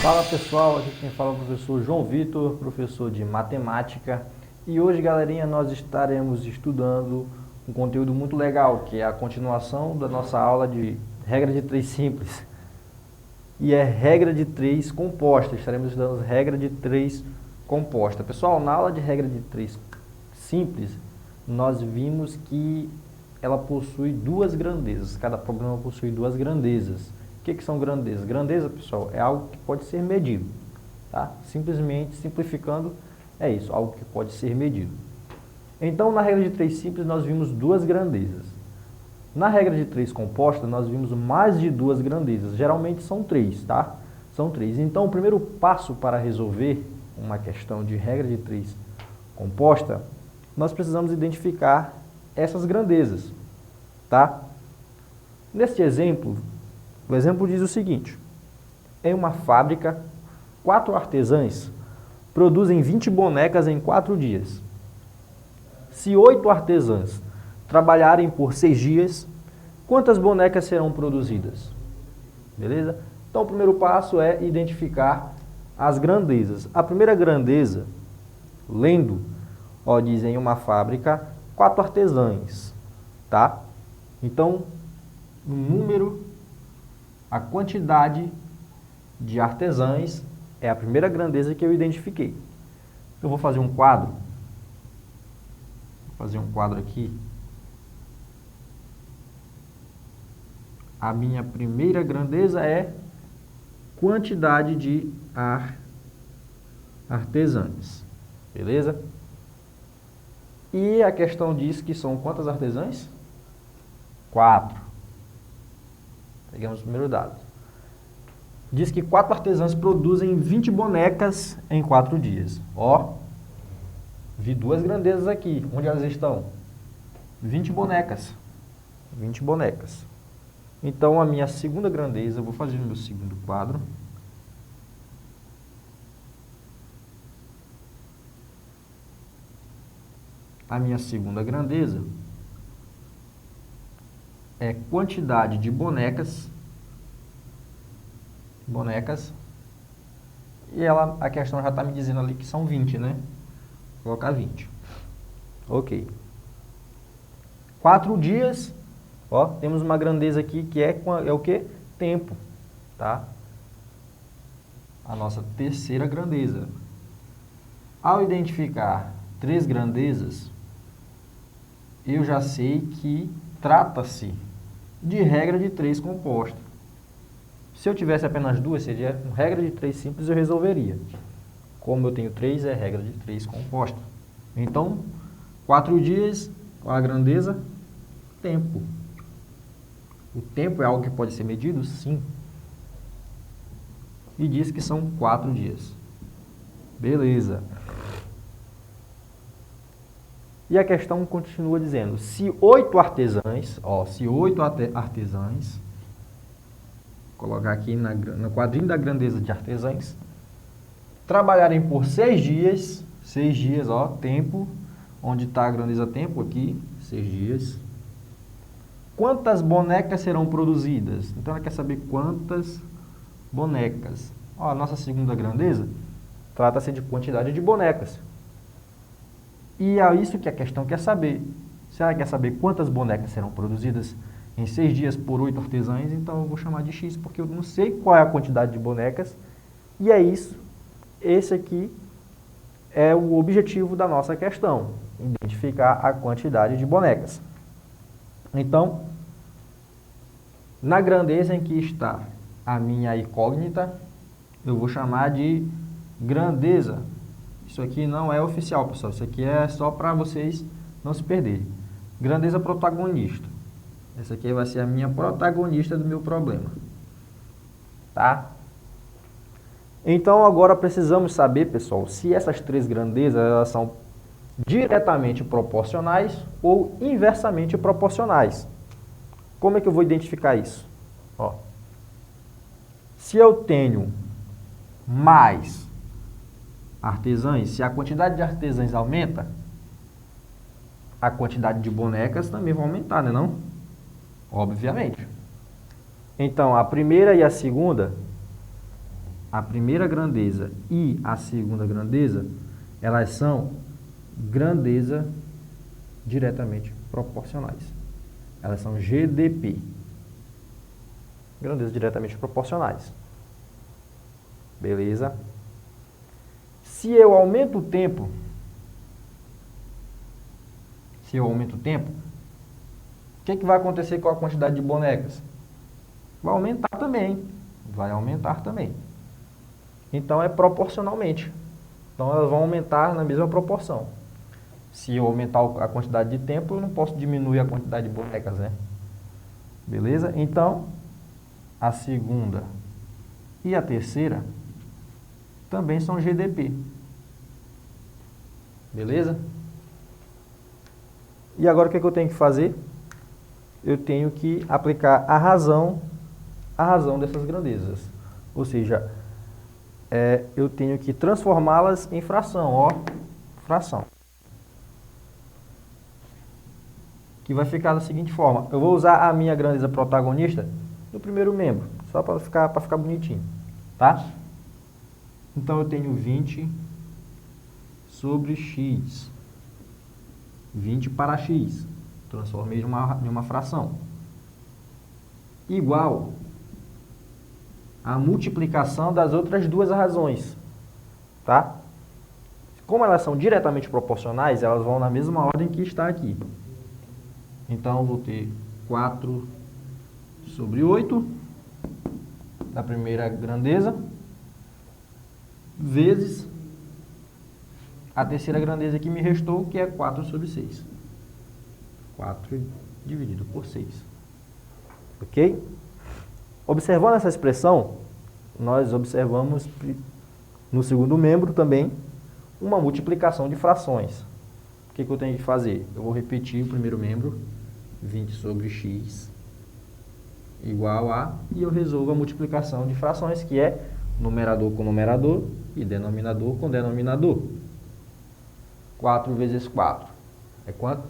Fala pessoal, aqui quem fala é o professor João Vitor, professor de matemática, e hoje, galerinha, nós estaremos estudando um conteúdo muito legal, que é a continuação da nossa aula de regra de 3 simples, e é regra de 3 composta. Estaremos estudando regra de 3 composta. Pessoal, na aula de regra de 3 simples, nós vimos que ela possui duas grandezas, cada problema possui duas grandezas. O que são grandezas? Grandeza, pessoal, é algo que pode ser medido, tá? Simplesmente, simplificando, é isso, algo que pode ser medido. Então, na regra de 3 simples, nós vimos duas grandezas. Na regra de 3 composta, nós vimos mais de duas grandezas. Geralmente são 3, tá? São 3. Então, o primeiro passo para resolver uma questão de regra de 3 composta, nós precisamos identificar essas grandezas, tá? Neste exemplo, o exemplo diz o seguinte: em uma fábrica, 4 artesãs produzem 20 bonecas em 4 dias. Se 8 artesãs trabalharem por 6 dias, quantas bonecas serão produzidas? Beleza? Então, o primeiro passo é identificar as grandezas. A primeira grandeza, lendo, diz em uma fábrica, 4 artesãs, tá? Então, o número, a quantidade de artesãs é a primeira grandeza que eu identifiquei. Eu vou fazer um quadro. Vou fazer um quadro aqui. A minha primeira grandeza é quantidade de artesãs. Beleza? E a questão diz que são quantas artesãs? 4. Pegamos o primeiro dado. Diz que 4 artesãs produzem 20 bonecas em 4 dias. Vi duas grandezas aqui. Onde elas estão? 20 bonecas. 20 bonecas. Então, a minha segunda grandeza, eu vou fazer o meu segundo quadro. A minha segunda grandeza é quantidade de bonecas, e a questão já está me dizendo ali que são 20, né? Vou colocar 20. Ok. 4 dias, temos uma grandeza aqui que é o que? Tempo, tá? A nossa terceira grandeza. Ao identificar 3 grandezas, eu já sei que trata-se de regra de 3 composta. Se eu tivesse apenas 2, seria regra de 3 simples, eu resolveria. Como eu tenho 3, é regra de 3 composta. Então, 4 dias, qual a grandeza? Tempo. O tempo é algo que pode ser medido? Sim. E diz que são 4 dias. Beleza. E a questão continua dizendo, se 8 artesãs, vou colocar aqui no quadrinho da grandeza de artesãs, trabalharem por 6 dias, tempo, onde está a grandeza tempo aqui, 6 dias, quantas bonecas serão produzidas? Então, ela quer saber quantas bonecas. A nossa segunda grandeza trata-se de quantidade de bonecas. E é isso que a questão quer saber. Se ela quer saber quantas bonecas serão produzidas em 6 dias por 8 artesãs, então eu vou chamar de X, porque eu não sei qual é a quantidade de bonecas. E é isso. Esse aqui é o objetivo da nossa questão. Identificar a quantidade de bonecas. Então, na grandeza em que está a minha incógnita, eu vou chamar de grandeza. Isso aqui não é oficial, pessoal. Isso aqui é só para vocês não se perderem. Grandeza protagonista. Essa aqui vai ser a minha protagonista do meu problema. Tá? Então, agora precisamos saber, pessoal, se essas 3 grandezas elas são diretamente proporcionais ou inversamente proporcionais. Como é que eu vou identificar isso? Se eu tenho mais artesãs, se a quantidade de artesãs aumenta, a quantidade de bonecas também vai aumentar, né não? Obviamente. Então, a primeira e a segunda a primeira grandeza e a segunda grandeza, elas são grandeza diretamente proporcionais. Elas são GDP. Grandezas diretamente proporcionais. Beleza? Se eu aumento o tempo, o que vai acontecer com a quantidade de bonecas? Vai aumentar também. Então é proporcionalmente. Então elas vão aumentar na mesma proporção. Se eu aumentar a quantidade de tempo, eu não posso diminuir a quantidade de bonecas, né? Beleza? Então, a segunda e a terceira também são GDP. Beleza? E agora o que eu tenho que fazer? Eu tenho que aplicar a razão dessas grandezas. Ou seja, eu tenho que transformá-las em fração, ó, fração. Que vai ficar da seguinte forma. Eu vou usar a minha grandeza protagonista no primeiro membro, só para ficar bonitinho, tá? Então eu tenho 20 sobre x. 20 para x. Transformei em uma fração. Igual a multiplicação das outras duas razões, tá? Como elas são diretamente proporcionais, elas vão na mesma ordem que está aqui. Então, eu vou ter 4 sobre 8 da primeira grandeza, vezes a terceira grandeza que me restou, que é 4 sobre 6. 4 dividido por 6. Ok? Observando essa expressão, nós observamos no segundo membro também uma multiplicação de frações. O que eu tenho que fazer? Eu vou repetir o primeiro membro, 20 sobre x igual a, e eu resolvo a multiplicação de frações, que é numerador com numerador e denominador com denominador. 4 vezes 4 é quanto?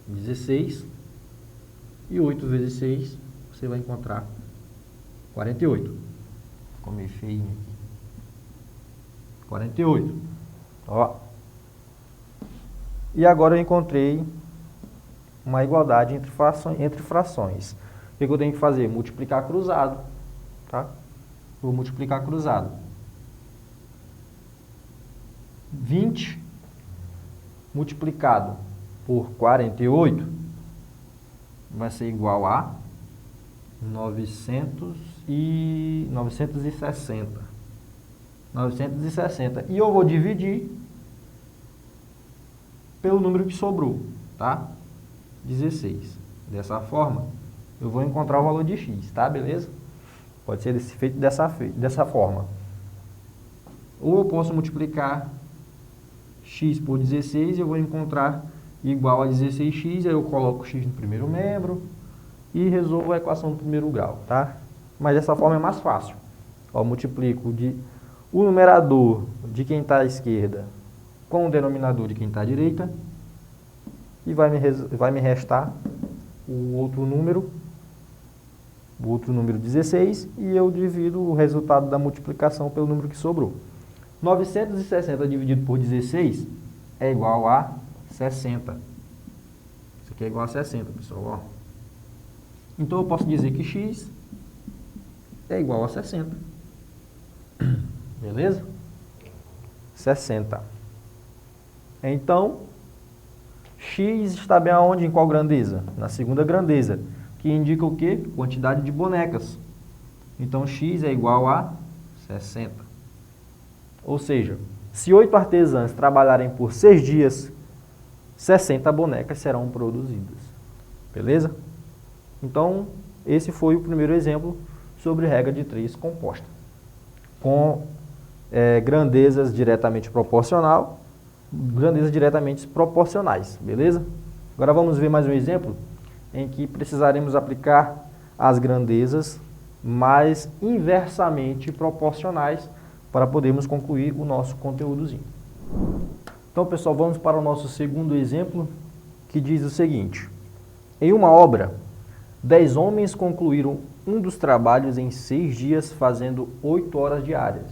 16. E 8 vezes 6, você vai encontrar 48. Ficou meio feio aqui. 48. Ó. E agora eu encontrei uma igualdade entre frações. O que eu tenho que fazer? Multiplicar cruzado. Tá? Vou multiplicar cruzado. 20 multiplicado por 48 vai ser igual a 960. E eu vou dividir pelo número que sobrou, tá? 16. Dessa forma, eu vou encontrar o valor de x, tá? Beleza? Pode ser feito dessa forma. Ou eu posso multiplicar x por 16 e eu vou encontrar igual a 16x, aí eu coloco x no primeiro membro e resolvo a equação do primeiro grau, tá? Mas dessa forma é mais fácil. Ó, eu multiplico o numerador de quem está à esquerda com o denominador de quem está à direita e vai me restar o outro número 16, e eu divido o resultado da multiplicação pelo número que sobrou. 960 dividido por 16 é igual a 60. Isso aqui é igual a 60, pessoal. Ó. Então, eu posso dizer que x é igual a 60. Beleza? 60. Então, x está bem aonde? Em qual grandeza? Na segunda grandeza, que indica o quê? Quantidade de bonecas. Então, x é igual a 60. Ou seja, se 8 artesãs trabalharem por 6 dias, 60 bonecas serão produzidas. Beleza? Então, esse foi o primeiro exemplo sobre regra de 3 composta. Com grandezas diretamente grandezas diretamente proporcionais. Beleza? Agora vamos ver mais um exemplo em que precisaremos aplicar as grandezas mais inversamente proporcionais para podermos concluir o nosso conteúdozinho. Então, pessoal, vamos para o nosso segundo exemplo, que diz o seguinte: em uma obra, 10 homens concluíram um dos trabalhos em 6 dias, fazendo 8 horas diárias.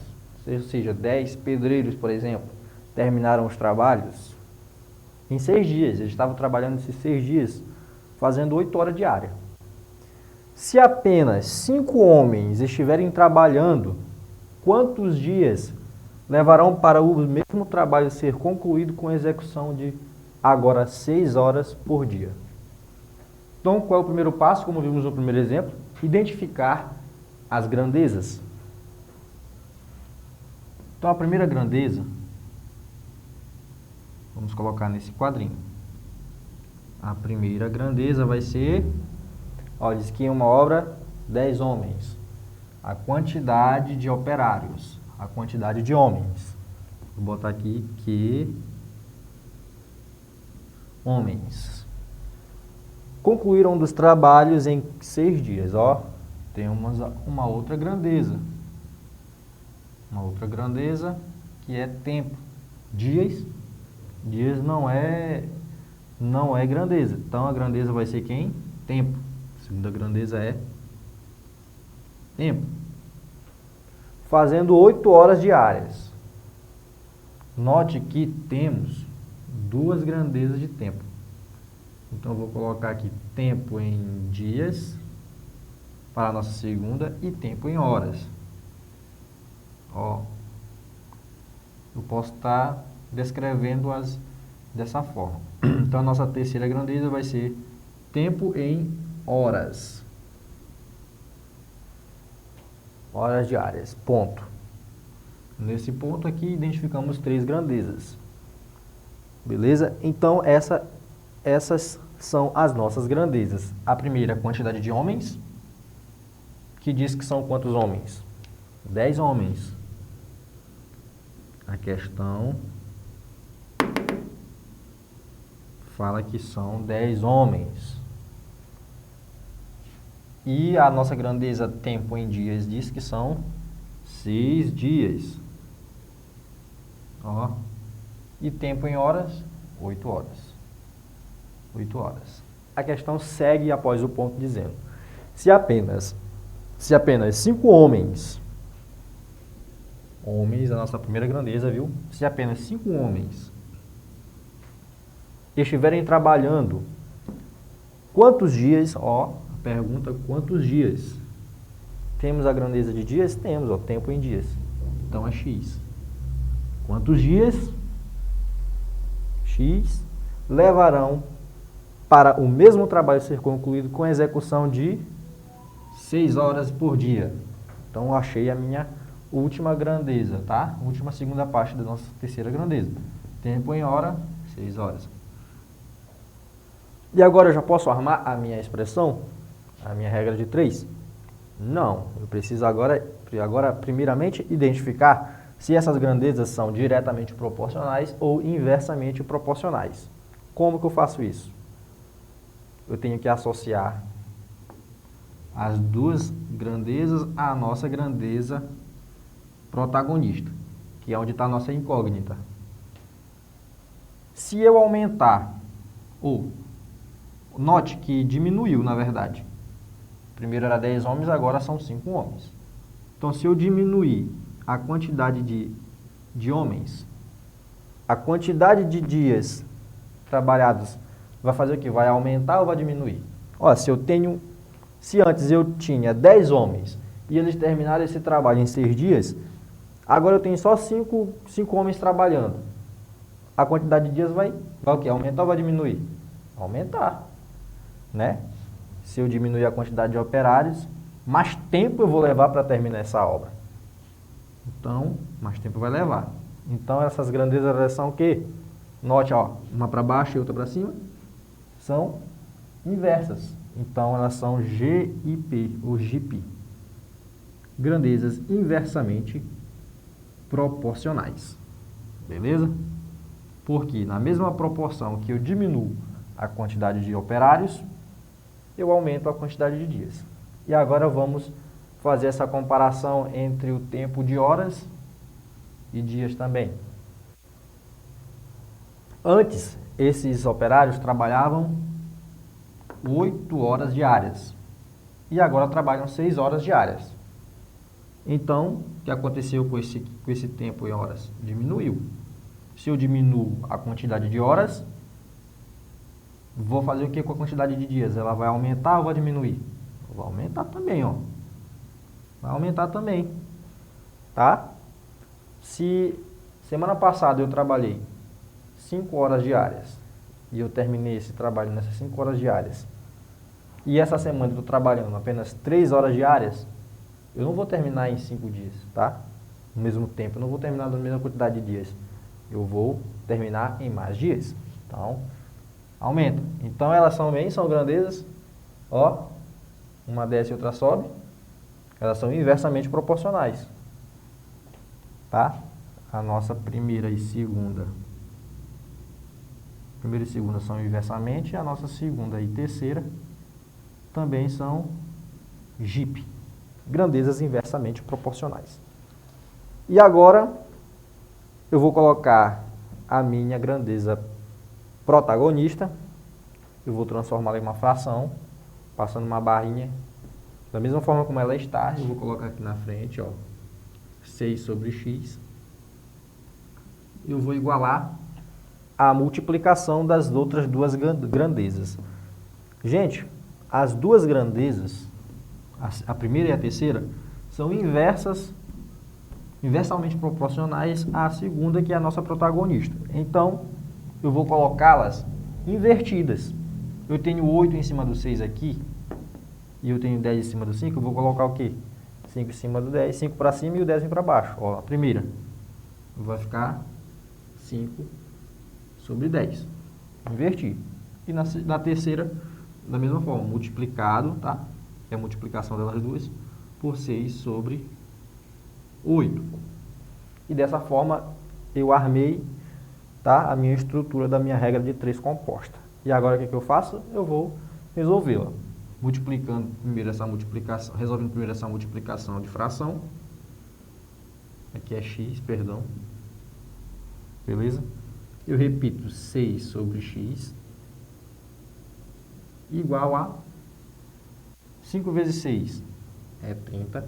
Ou seja, 10 pedreiros, por exemplo, terminaram os trabalhos em 6 dias. Eles estavam trabalhando esses 6 dias, fazendo 8 horas diárias. Se apenas 5 homens estiverem trabalhando, quantos dias levarão para o mesmo trabalho ser concluído com a execução de agora 6 horas por dia? Então, qual é o primeiro passo? Como vimos no primeiro exemplo, identificar as grandezas. Então, a primeira grandeza, vamos colocar nesse quadrinho. A primeira grandeza vai ser, diz que em uma obra, 10 homens. A quantidade de operários, a quantidade de homens. Vou botar aqui que homens concluíram dos trabalhos em 6 dias. Tem uma outra grandeza. Uma outra grandeza que é tempo. Dias não é grandeza. Então a grandeza vai ser quem? Tempo. A segunda grandeza é tempo. Fazendo 8 horas diárias. Note que temos 2 grandezas de tempo. Então, eu vou colocar aqui tempo em dias para a nossa segunda e tempo em horas. Eu posso estar descrevendo-as dessa forma. Então, a nossa terceira grandeza vai ser tempo em horas. Horas diárias. Ponto. Nesse ponto aqui, identificamos 3 grandezas. Beleza? Então, essas são as nossas grandezas. A primeira, a quantidade de homens, que diz que são quantos homens? 10 homens. A questão fala que são 10 homens. E a nossa grandeza tempo em dias diz que são 6 dias. E tempo em horas, 8 horas. 8 horas. A questão segue após o ponto dizendo: se apenas 5 homens, a nossa primeira grandeza, viu? Se apenas 5 homens estiverem trabalhando, quantos dias, pergunta quantos dias? Temos a grandeza de dias? Temos, tempo em dias. Então é X. Quantos dias? X levarão para o mesmo trabalho ser concluído com a execução de 6 horas por dia. Então, eu achei a minha última grandeza, tá? Última segunda parte da nossa terceira grandeza. Tempo em hora, 6 horas. E agora eu já posso armar a minha expressão? A minha regra de 3? Não. Eu preciso agora primeiramente, identificar se essas grandezas são diretamente proporcionais ou inversamente proporcionais. Como que eu faço isso? Eu tenho que associar as 2 grandezas à nossa grandeza protagonista, que é onde está a nossa incógnita. Se eu aumentar, note que diminuiu, na verdade. Primeiro era 10 homens, agora são 5 homens. Então, se eu diminuir a quantidade de homens, a quantidade de dias trabalhados vai fazer o quê? Vai aumentar ou vai diminuir? Se antes eu tinha 10 homens e eles terminaram esse trabalho em 6 dias, agora eu tenho só 5 homens trabalhando. A quantidade de dias vai o quê? Aumentar ou vai diminuir? Aumentar, né? Se eu diminuir a quantidade de operários, mais tempo eu vou levar para terminar essa obra. Então, mais tempo vai levar. Então, essas grandezas elas são o quê? Note, uma para baixo e outra para cima. São inversas. Então, elas são G e P, ou GP. Grandezas inversamente proporcionais. Beleza? Porque na mesma proporção que eu diminuo a quantidade de operários, eu aumento a quantidade de dias. E agora vamos fazer essa comparação entre o tempo de horas e dias também. Antes, esses operários trabalhavam 8 horas diárias. e agora trabalham 6 horas diárias. Então, o que aconteceu com esse tempo em horas? Diminuiu. Se eu diminuo a quantidade de horas, vou fazer o que com a quantidade de dias? Ela vai aumentar ou vai diminuir? Vai aumentar também, ó. Vai aumentar também, tá? Se semana passada eu trabalhei 5 horas diárias e eu terminei esse trabalho nessas 5 horas diárias, e essa semana eu estou trabalhando apenas 3 horas diárias, eu não vou terminar em 5 dias, tá? No mesmo tempo, eu não vou terminar na mesma quantidade de dias. Eu vou terminar em mais dias. Então, aumenta. Então, elas também são grandezas, ó, uma desce e outra sobe. Elas são inversamente proporcionais, tá? A nossa primeira e segunda são inversamente, e a nossa segunda e terceira também são GIP, grandezas inversamente proporcionais. E agora eu vou colocar a minha grandeza protagonista, eu vou transformá-la em uma fração, passando uma barrinha, da mesma forma como ela está, eu vou colocar aqui na frente, ó, 6 sobre x, eu vou igualar a multiplicação das outras duas grandezas. Gente, as duas grandezas, a primeira e a terceira, são inversamente proporcionais à segunda, que é a nossa protagonista. Então, eu vou colocá-las invertidas. Eu tenho 8 em cima do 6 aqui, e eu tenho 10 em cima do 5, eu vou colocar o quê? 5 em cima do 10, 5 para cima e o 10 vem para baixo. Ó, a primeira vai ficar 5 sobre 10. Inverti. E na terceira, da mesma forma, multiplicado, tá? É a multiplicação delas duas, por 6 sobre 8. E dessa forma, eu armei, tá, a minha estrutura da minha regra de 3 composta. E agora o que eu faço? Eu vou resolvê-la. Multiplicando primeiro essa multiplicação, resolvendo primeiro essa multiplicação de fração. Aqui é x, perdão. Beleza? Eu repito 6 sobre x igual a 5 vezes 6 é 30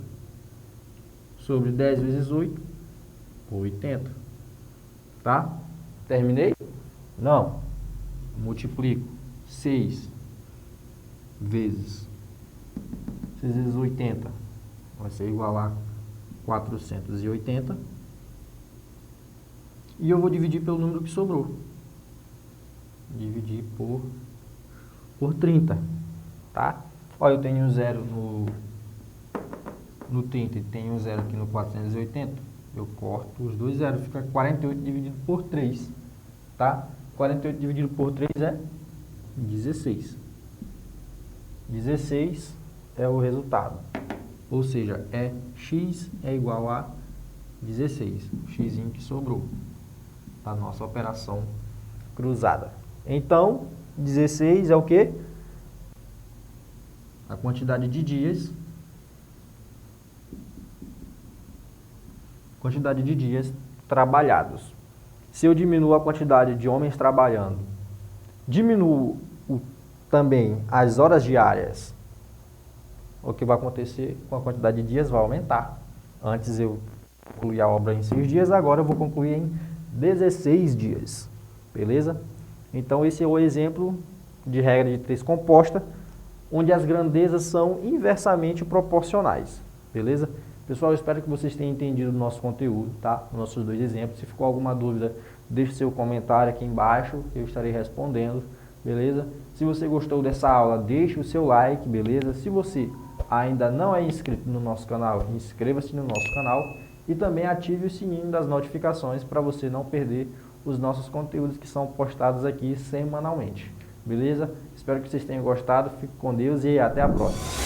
sobre 10 vezes 8, 80. Tá? Terminei? Não. Multiplico 6 vezes 80 vai ser igual a 480. E eu vou dividir pelo número que sobrou. Dividir por 30, tá? Olha, eu tenho um zero no 30 e tenho um zero aqui no 480. Eu corto os dois zeros, fica 48 dividido por 3, tá? 48 dividido por 3 é 16. 16 é o resultado. Ou seja, x é igual a 16. O x que sobrou da nossa operação cruzada. Então, 16 é o quê? A quantidade de dias. Quantidade de dias trabalhados. Se eu diminuo a quantidade de homens trabalhando, diminuo também as horas diárias, o que vai acontecer com a quantidade de dias vai aumentar. Antes eu concluí a obra em 6 dias, agora eu vou concluir em 16 dias. Beleza? Então esse é o exemplo de regra de 3 composta, onde as grandezas são inversamente proporcionais. Beleza? Pessoal, eu espero que vocês tenham entendido o nosso conteúdo, tá? Os nossos 2 exemplos. Se ficou alguma dúvida, deixe seu comentário aqui embaixo, que eu estarei respondendo, beleza? Se você gostou dessa aula, deixe o seu like, beleza? Se você ainda não é inscrito no nosso canal, inscreva-se no nosso canal e também ative o sininho das notificações para você não perder os nossos conteúdos que são postados aqui semanalmente, beleza? Espero que vocês tenham gostado, fique com Deus e até a próxima.